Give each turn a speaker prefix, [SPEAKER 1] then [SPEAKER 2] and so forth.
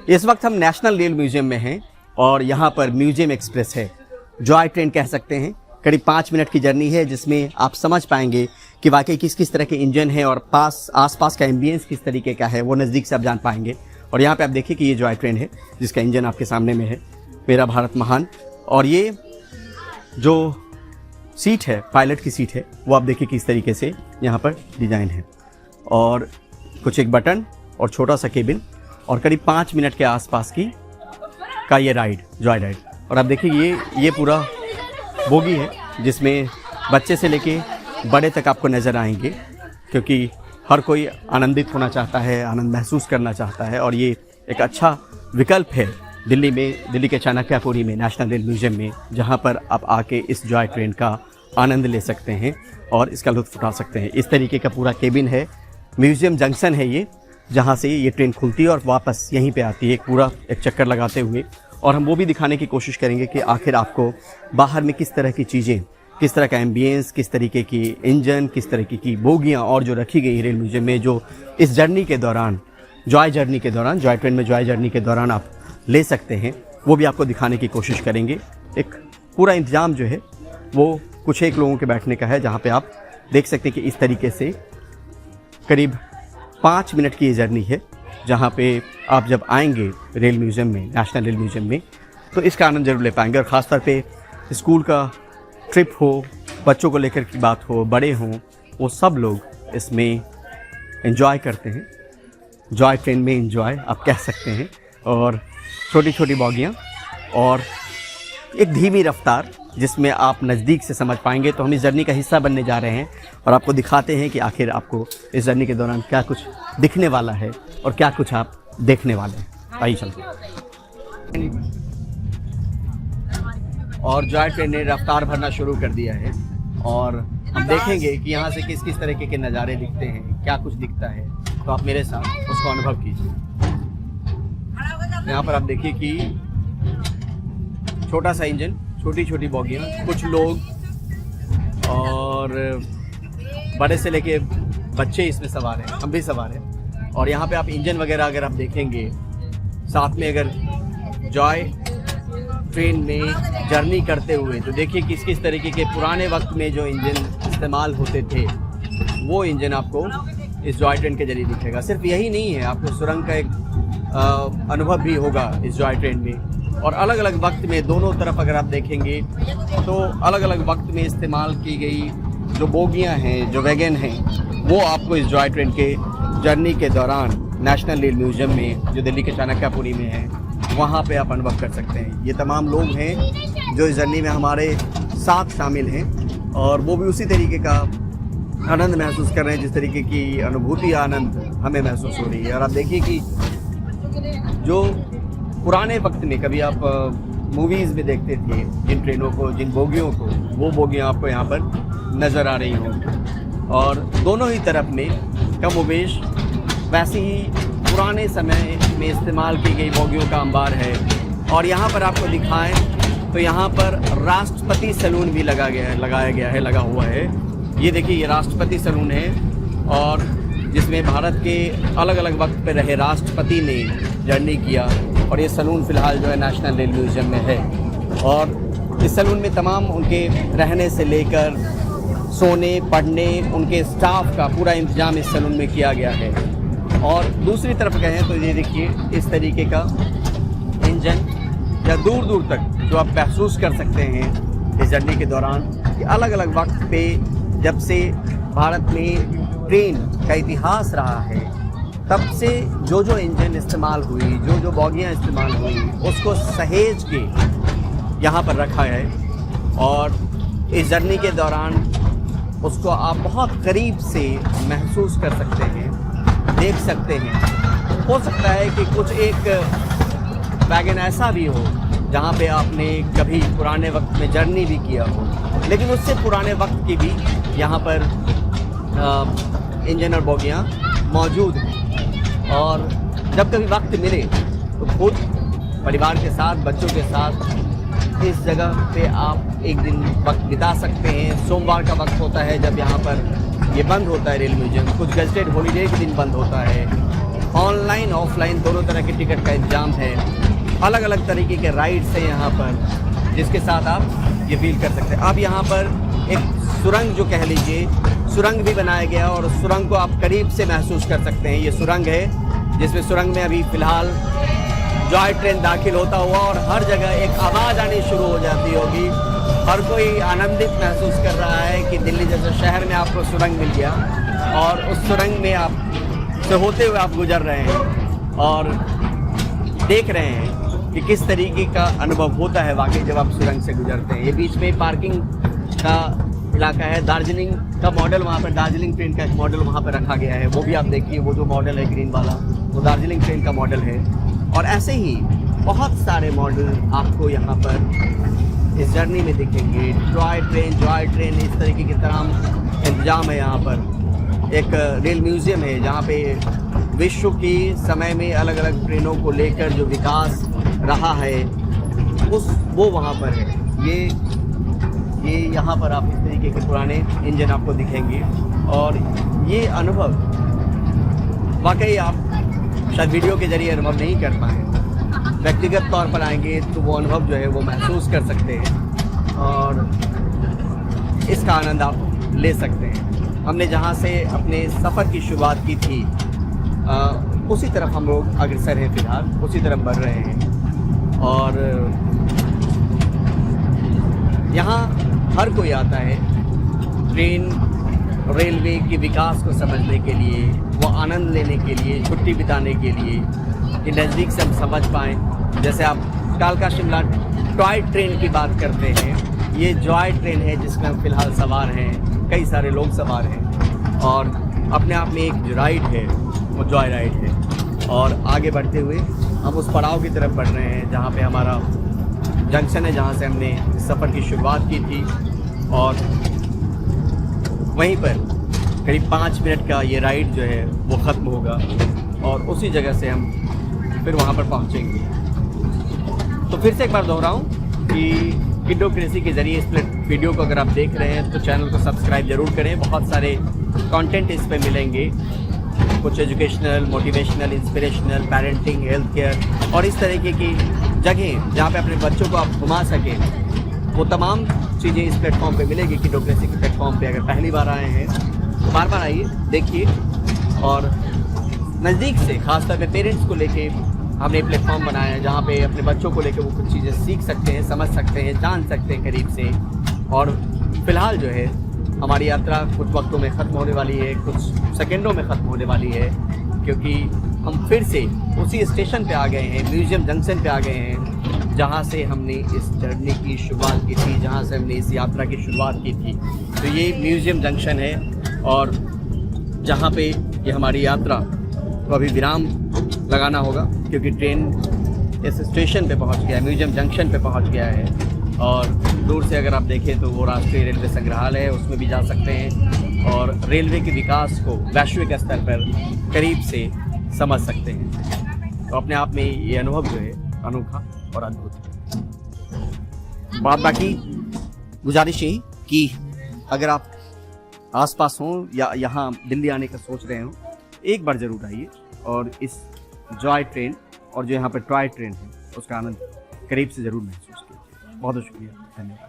[SPEAKER 1] इस वक्त हम नेशनल रेल म्यूजियम में हैं और यहाँ पर म्यूजियम एक्सप्रेस है, जॉय ट्रेन कह सकते हैं। करीब 5 मिनट की जर्नी है जिसमें आप समझ पाएंगे कि वाकई किस किस तरह के इंजन है और आसपास का एम्बियंस किस तरीके का है, वो नज़दीक से आप जान पाएंगे। और यहाँ पे आप देखिए कि ये जॉय ट्रेन है जिसका इंजन आपके सामने में है, मेरा भारत महान। और ये जो सीट है, पायलट की सीट है, वो आप देखिए किस तरीके से यहाँ पर डिज़ाइन है। और कुछ एक बटन और छोटा सा केबिन और करीब 5 मिनट के आसपास का ये राइड, जॉय राइड। और आप देखिए ये पूरा बोगी है जिसमें बच्चे से लेके बड़े तक आपको नज़र आएंगे, क्योंकि हर कोई आनंदित होना चाहता है, आनंद महसूस करना चाहता है। और ये एक अच्छा विकल्प है दिल्ली के चाणक्यपुरी में नेशनल रेल म्यूजियम में, जहाँ पर आप आके इस जॉय ट्रेन का आनंद ले सकते हैं और इसका लुत्फ़ उठा सकते हैं। इस तरीके का पूरा केबिन है, म्यूजियम जंक्शन है ये, जहाँ से ये ट्रेन खुलती है और वापस यहीं पे आती है एक चक्कर लगाते हुए। और हम वो भी दिखाने की कोशिश करेंगे कि आखिर आपको बाहर में किस तरह की चीज़ें, किस तरह का एम्बियंस, किस तरीके की इंजन, किस तरीके की बोगियाँ और जो रखी गई रेल म्यूजियम में, जो इस जर्नी के दौरान, जॉय ट्रेन में जॉय जर्नी के दौरान आप ले सकते हैं, वो भी आपको दिखाने की कोशिश करेंगे। एक पूरा इंतज़ाम जो है वो कुछ एक लोगों के बैठने का है, जहाँ पे आप देख सकते हैं कि इस तरीके से करीब 5 मिनट की ये जर्नी है, जहाँ पे आप जब आएंगे रेल म्यूज़ियम में, नेशनल रेल म्यूज़ियम में, तो इसका आनंद जरूर ले पाएंगे। और ख़ासतौर पे स्कूल का ट्रिप हो, बच्चों को लेकर की बात हो, बड़े हों, वो सब लोग इसमें एंजॉय करते हैं। जॉय ट्रेन में एंजॉय आप कह सकते हैं। और छोटी छोटी बॉगियाँ और एक धीमी रफ्तार जिसमें आप नज़दीक से समझ पाएंगे। तो हम इस जर्नी का हिस्सा बनने जा रहे हैं और आपको दिखाते हैं कि आखिर आपको इस जर्नी के दौरान क्या कुछ दिखने वाला है और क्या कुछ आप देखने वाले हैं। आइए चलते हैं। और जॉय ट्रेन ने रफ्तार भरना शुरू कर दिया है और हम देखेंगे कि यहाँ से किस किस तरीके के नज़ारे दिखते हैं, क्या कुछ दिखता है। तो आप मेरे साथ उसको अनुभव कीजिए। यहाँ पर आप देखिए कि छोटा सा इंजन, छोटी छोटी बॉगियाँ, कुछ लोग और बड़े से लेके बच्चे इसमें सवार हैं, हम भी सवार हैं। और यहाँ पे आप इंजन वगैरह अगर आप देखेंगे, साथ में अगर जॉय ट्रेन में जर्नी करते हुए, तो देखिए किस किस तरीके के पुराने वक्त में जो इंजन इस्तेमाल होते थे, वो इंजन आपको इस जॉय ट्रेन के जरिए दिखेगा। सिर्फ यही नहीं है, आपको सुरंग का एक अनुभव भी होगा इस जॉय ट्रेन में। और अलग अलग वक्त में दोनों तरफ अगर आप देखेंगे तो अलग अलग वक्त में इस्तेमाल की गई जो बोगियां हैं, जो वैगन हैं, वो आपको इस जॉय ट्रेन के जर्नी के दौरान नेशनल रेल म्यूजियम में, जो दिल्ली के चाणक्यपुरी में है, वहाँ पे आप अनुभव कर सकते हैं। ये तमाम लोग हैं जो इस जर्नी में हमारे साथ शामिल हैं और वो भी उसी तरीके का आनंद महसूस कर रहे हैं जिस तरीके की अनुभूति, आनंद हमें महसूस हो रही है। और आप देखिए कि जो पुराने वक्त में कभी आप मूवीज़ में देखते थे जिन ट्रेनों को, जिन बोगियों को, वो बोगियाँ आपको यहाँ पर नज़र आ रही हों। और दोनों ही तरफ में कमोबेश वैसे ही पुराने समय में इस्तेमाल की गई बोगियों का अंबार है। और यहाँ पर आपको दिखाएं तो यहाँ पर राष्ट्रपति सैलून भी लगा हुआ है। ये देखिए, ये राष्ट्रपति सैलून है और जिसमें भारत के अलग अलग वक्त पे रहे राष्ट्रपति ने जर्नी किया। और ये सैलून फ़िलहाल जो है नेशनल रेल म्यूजियम में है। और इस सैलून में तमाम उनके रहने से लेकर सोने, पढ़ने, उनके स्टाफ का पूरा इंतज़ाम इस सैलून में किया गया है। और दूसरी तरफ कहें तो ये देखिए इस तरीके का इंजन, या दूर दूर तक जो आप महसूस कर सकते हैं इस जर्नी के दौरान कि अलग अलग वक्त पे, जब से भारत में ट्रेन का इतिहास रहा है, तब से जो जो इंजन इस्तेमाल हुई, जो जो बॉगियाँ इस्तेमाल हुई, उसको सहेज के यहाँ पर रखा है। और इस जर्नी के दौरान उसको आप बहुत करीब से महसूस कर सकते हैं, देख सकते हैं। हो सकता है कि कुछ एक वैगन ऐसा भी हो जहाँ पे आपने कभी पुराने वक्त में जर्नी भी किया हो, लेकिन उससे पुराने वक्त की भी यहाँ पर इंजन और बोगियाँ मौजूद हैं। और जब कभी वक्त मिले तो खुद परिवार के साथ, बच्चों के साथ इस जगह पे आप एक दिन वक्त बिता सकते हैं। सोमवार का वक्त होता है जब यहाँ पर ये बंद होता है रेल म्यूजियम, कुछ गजटेड हॉलीडे के दिन बंद होता है। ऑनलाइन ऑफलाइन दोनों तरह के टिकट का इंतजाम है। अलग अलग तरीके के राइड्स हैं यहाँ पर, जिसके साथ आप ये फील कर सकते हैं। आप यहाँ पर एक सुरंग जो कह लीजिए, सुरंग भी बनाया गया और उस सुरंग को आप करीब से महसूस कर सकते हैं। ये सुरंग है जिसमें सुरंग में अभी फ़िलहाल जॉय ट्रेन दाखिल होता हुआ और हर जगह एक आवाज़ आनी शुरू हो जाती होगी। हर कोई आनंदित महसूस कर रहा है कि दिल्ली जैसे शहर में आपको सुरंग मिल गया और उस सुरंग में आप से होते हुए आप गुजर रहे हैं और देख रहे हैं कि किस तरीके का अनुभव होता है वाकई जब आप सुरंग से गुजरते हैं। ये बीच में पार्किंग का इलाका है। दार्जिलिंग का मॉडल वहाँ पर, दार्जिलिंग ट्रेन का एक मॉडल वहाँ पर रखा गया है, वो भी आप देखिए। वो जो मॉडल है ग्रीन वाला, वो दार्जिलिंग ट्रेन का मॉडल है। और ऐसे ही बहुत सारे मॉडल आपको यहाँ पर इस जर्नी में दिखेंगे। जॉय ट्रेन इस तरीके के तमाम इंतजाम है यहाँ पर। एक रेल म्यूज़ियम है जहाँ पे विश्व की समय में अलग अलग ट्रेनों को लेकर जो विकास रहा है वो वहाँ पर है। ये यहाँ पर आप इस तरीके के पुराने इंजन आपको दिखेंगे और ये अनुभव वाकई आप शायद वीडियो के जरिए अनुभव नहीं कर पाए। व्यक्तिगत तौर पर आएंगे तो वो अनुभव जो है वो महसूस कर सकते हैं और इसका आनंद आप ले सकते हैं। हमने जहाँ से अपने सफ़र की शुरुआत की थी उसी तरफ हम लोग अग्रसर हैं, फिलहाल उसी तरफ बढ़ रहे हैं। और यहाँ हर कोई आता है ट्रेन रेलवे के विकास को समझने के लिए, वो आनंद लेने के लिए, छुट्टी बिताने के लिए कि नज़दीक से हम समझ पाएँ। जैसे आप कालका शिमला टॉय ट्रेन की बात करते हैं, ये जॉय ट्रेन है जिसमें हम फ़िलहाल सवार हैं, कई सारे लोग सवार हैं और अपने आप में एक जो राइड है वो जॉय राइड है। और आगे बढ़ते हुए हम उस पड़ाव की तरफ बढ़ रहे हैं जहाँ पे हमारा जंक्शन है, जहाँ से हमने सफ़र की शुरुआत की थी और वहीं पर करीब 5 मिनट का ये राइड जो है वो ख़त्म होगा और उसी जगह से हम फिर वहाँ पर पहुँचेंगे। तो फिर से एक बार दोहराऊँ कि किडोक्रेसी के ज़रिए इस वीडियो को अगर आप देख रहे हैं तो चैनल को सब्सक्राइब ज़रूर करें। बहुत सारे कंटेंट इस पर मिलेंगे, कुछ educational, motivational, inspirational, parenting, health care और इस तरीके की जगह जहाँ पे अपने बच्चों को आप घुमा सकें, वो तमाम चीज़ें इस प्लेटफॉर्म पे मिलेगी। किडोक्रेसी के प्लेटफॉर्म पे अगर पहली बार आए हैं तो बार बार आइए, देखिए और नज़दीक से ख़ासतौर पे पेरेंट्स को लेके हमने प्लेटफॉर्म बनाया है जहाँ पे अपने बच्चों को लेके वो कुछ चीज़ें सीख सकते हैं, समझ सकते हैं, जान सकते हैं करीब से। और फ़िलहाल जो है हमारी यात्रा कुछ वक्तों में ख़त्म होने वाली है, कुछ सेकंडों में ख़त्म होने वाली है, क्योंकि हम फिर से उसी स्टेशन पे आ गए हैं, म्यूज़ियम जंक्शन पे आ गए हैं जहाँ से हमने इस जर्नी की शुरुआत की थी, जहाँ से हमने इस यात्रा की शुरुआत की थी। तो ये म्यूज़ियम जंक्शन है और जहाँ पे ये हमारी यात्रा को अभी विराम लगाना होगा क्योंकि ट्रेन इस स्टेशन पे पहुँच गया है, म्यूज़ियम जंक्शन पे पहुँच गया है। और दूर से अगर आप देखें तो वो राष्ट्रीय रेलवे संग्रहालय है, उसमें भी जा सकते हैं और रेलवे के विकास को वैश्विक स्तर पर करीब से समझ सकते हैं। तो अपने आप में ये अनुभव जो है अनोखा और अद्भुत है। बाकी गुजारिश यही कि अगर आप आसपास हों या यहाँ दिल्ली आने का सोच रहे हों, एक बार ज़रूर आइए और इस जॉय ट्रेन और जो यहाँ पर टॉय ट्रेन है उसका आनंद करीब से ज़रूर महसूस कीजिए। बहुत बहुत शुक्रिया, धन्यवाद।